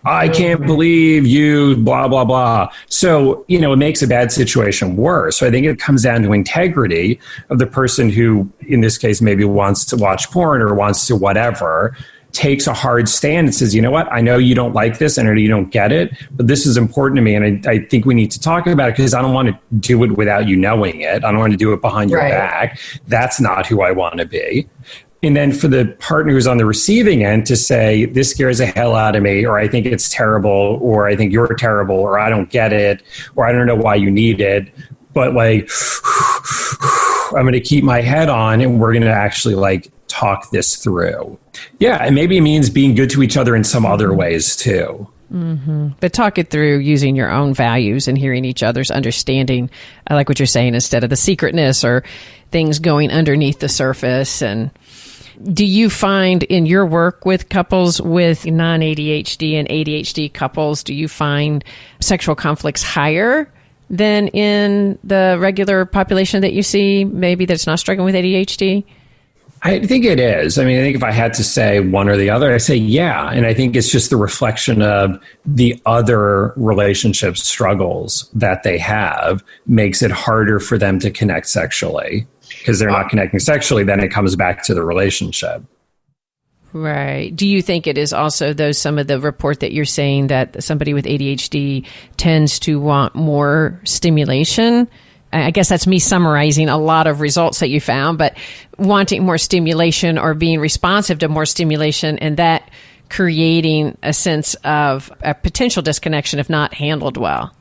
I can't believe you, blah, blah, blah. So, it makes a bad situation worse. So I think it comes down to integrity of the person who, in this case, maybe wants to watch porn or wants to whatever, takes a hard stand and says, you know what, I know you don't like this, I know you don't get it, but this is important to me, and I think we need to talk about it because I don't want to do it without you knowing it. I don't want to do it behind your back. That's not who I want to be. And then for the partner who's on the receiving end to say, this scares the hell out of me, or I think it's terrible, or I think you're terrible, or I don't get it, or I don't know why you need it, but like, I'm going to keep my head on and we're going to actually talk this through. Yeah, and maybe it means being good to each other in some other ways too. Mm-hmm. But talk it through using your own values and hearing each other's understanding. I like what you're saying, instead of the secretness or things going underneath the surface. And do you find in your work with couples with non-ADHD and ADHD couples, do you find sexual conflicts higher than in the regular population that you see, maybe that's not struggling with ADHD? I think it is. I think if I had to say one or the other, I say yeah. And I think it's just the reflection of the other relationship struggles that they have makes it harder for them to connect sexually. Because they're not connecting sexually, then it comes back to the relationship. Right. Do you think it is also, though, some of the report that you're saying that somebody with ADHD tends to want more stimulation? I guess that's me summarizing a lot of results that you found, but wanting more stimulation or being responsive to more stimulation, and that creating a sense of a potential disconnection if not handled well.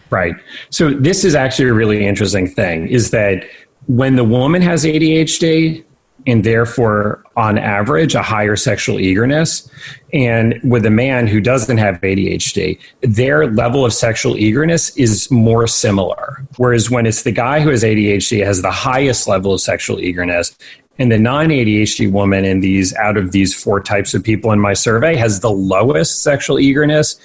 Right. So this is actually a really interesting thing, is that when the woman has ADHD, and therefore, on average, a higher sexual eagerness, and with a man who doesn't have ADHD, their level of sexual eagerness is more similar. Whereas when it's the guy who has ADHD has the highest level of sexual eagerness, and the non-ADHD woman out of these 4 types of people in my survey has the lowest sexual eagerness,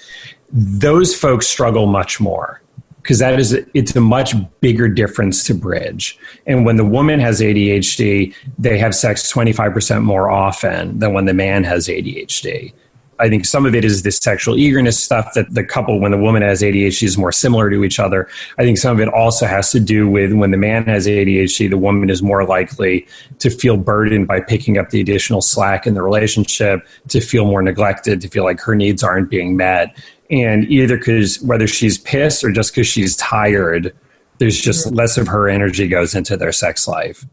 those folks struggle much more. Because it's a much bigger difference to bridge. And when the woman has ADHD, they have sex 25% more often than when the man has ADHD. I think some of it is this sexual eagerness stuff that the couple, when the woman has ADHD, is more similar to each other. I think some of it also has to do with when the man has ADHD, the woman is more likely to feel burdened by picking up the additional slack in the relationship, to feel more neglected, to feel like her needs aren't being met. And either because whether she's pissed or just because she's tired, there's just less of her energy goes into their sex life.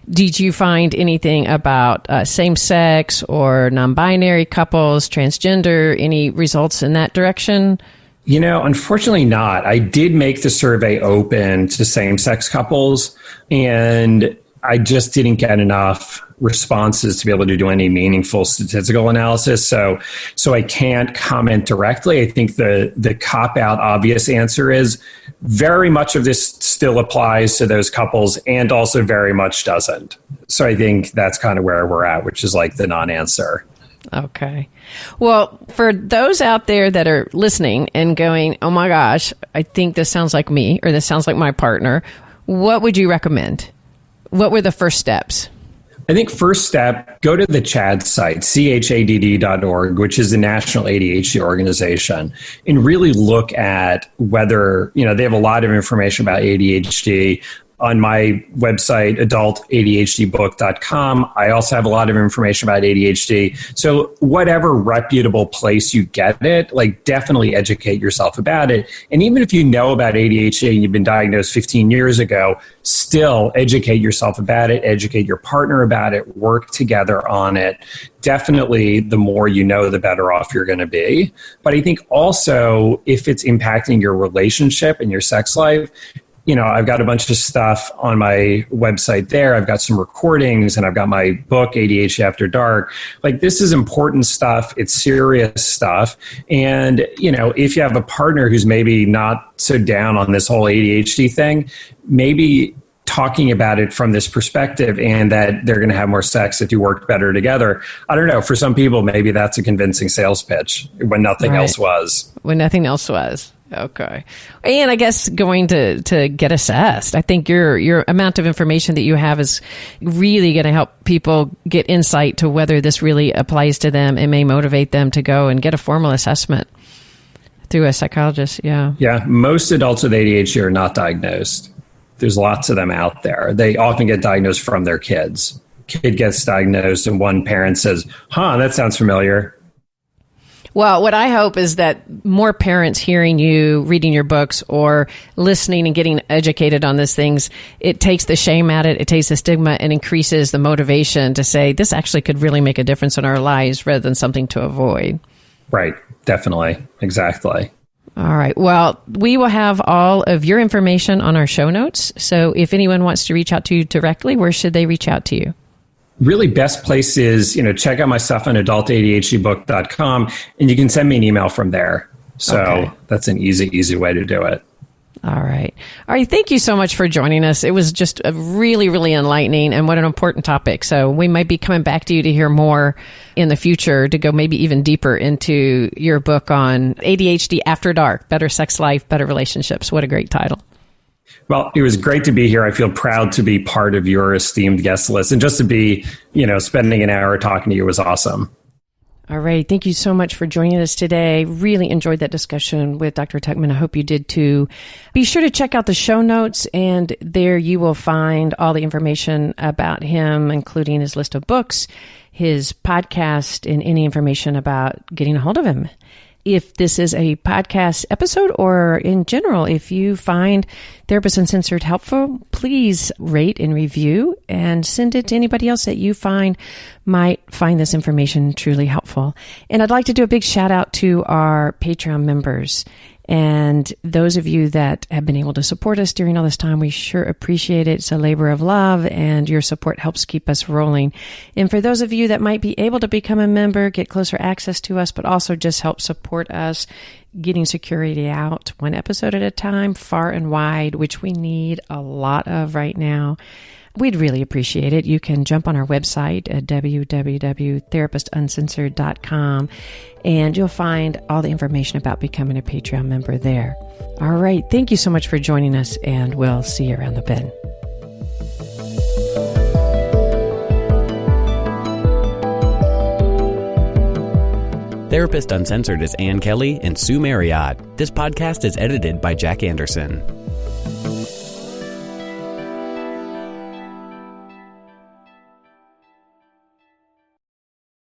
Did you find anything about same-sex or non-binary couples, transgender, any results in that direction? Unfortunately not. I did make the survey open to same-sex couples, and I just didn't get enough responses to be able to do any meaningful statistical analysis. So I can't comment directly. I think the cop-out obvious answer is very much of this still applies to those couples and also very much doesn't. So I think that's kind of where we're at, which is like the non-answer. Okay. Well, for those out there that are listening and going, oh my gosh, I think this sounds like me, or this sounds like my partner, what would you recommend? What were the first steps? I think first step, go to the CHADD site, chadd.org, which is the National ADHD Organization, and really look at whether, they have a lot of information about ADHD. On my website, adultadhdbook.com, I also have a lot of information about ADHD. So whatever reputable place you get it, definitely educate yourself about it. And even if you know about ADHD and you've been diagnosed 15 years ago, still educate yourself about it, educate your partner about it, work together on it. Definitely, the more you know, the better off you're going to be. But I think also, if it's impacting your relationship and your sex life, I've got a bunch of stuff on my website there. I've got some recordings and I've got my book, ADHD After Dark. Like, this is important stuff. It's serious stuff. And, if you have a partner who's maybe not so down on this whole ADHD thing, maybe talking about it from this perspective and that they're going to have more sex if you work better together. I don't know. For some people, maybe that's a convincing sales pitch when nothing else was. When nothing else was. Okay. And I guess going to get assessed. I think your amount of information that you have is really going to help people get insight to whether this really applies to them and may motivate them to go and get a formal assessment through a psychologist. Yeah. Yeah. Most adults with ADHD are not diagnosed. There's lots of them out there. They often get diagnosed from their kids. Kid gets diagnosed and one parent says, that sounds familiar. Well, what I hope is that more parents hearing you, reading your books, or listening and getting educated on these things, it takes the shame out of it, it takes the stigma, and increases the motivation to say, this actually could really make a difference in our lives rather than something to avoid. Right. Definitely. Exactly. All right. Well, we will have all of your information on our show notes. So if anyone wants to reach out to you directly, where should they reach out to you? Really best place is, check out my stuff on adultadhdbook.com, and you can send me an email from there. So That's an easy way to do it. All right. Thank you so much for joining us. It was just a really, really enlightening, and what an important topic. So we might be coming back to you to hear more in the future, to go maybe even deeper into your book on ADHD After Dark, Better Sex Life, Better Relationships. What a great title. Well, it was great to be here. I feel proud to be part of your esteemed guest list, and just to be, spending an hour talking to you was awesome. All right. Thank you so much for joining us today. Really enjoyed that discussion with Dr. Tuckman. I hope you did too. Be sure to check out the show notes, and there you will find all the information about him, including his list of books, his podcast, and any information about getting a hold of him. If this is a podcast episode, or in general, if you find Therapist Uncensored helpful, please rate and review and send it to anybody else that you find might find this information truly helpful. And I'd like to do a big shout out to our Patreon members. And those of you that have been able to support us during all this time, we sure appreciate it. It's a labor of love, and your support helps keep us rolling. And for those of you that might be able to become a member, get closer access to us, but also just help support us getting security out one episode at a time, far and wide, which we need a lot of right now, we'd really appreciate it. You can jump on our website at www.therapistuncensored.com, and you'll find all the information about becoming a Patreon member there. All right. Thank you so much for joining us, and we'll see you around the bend. Therapist Uncensored is Ann Kelly and Sue Marriott. This podcast is edited by Jack Anderson.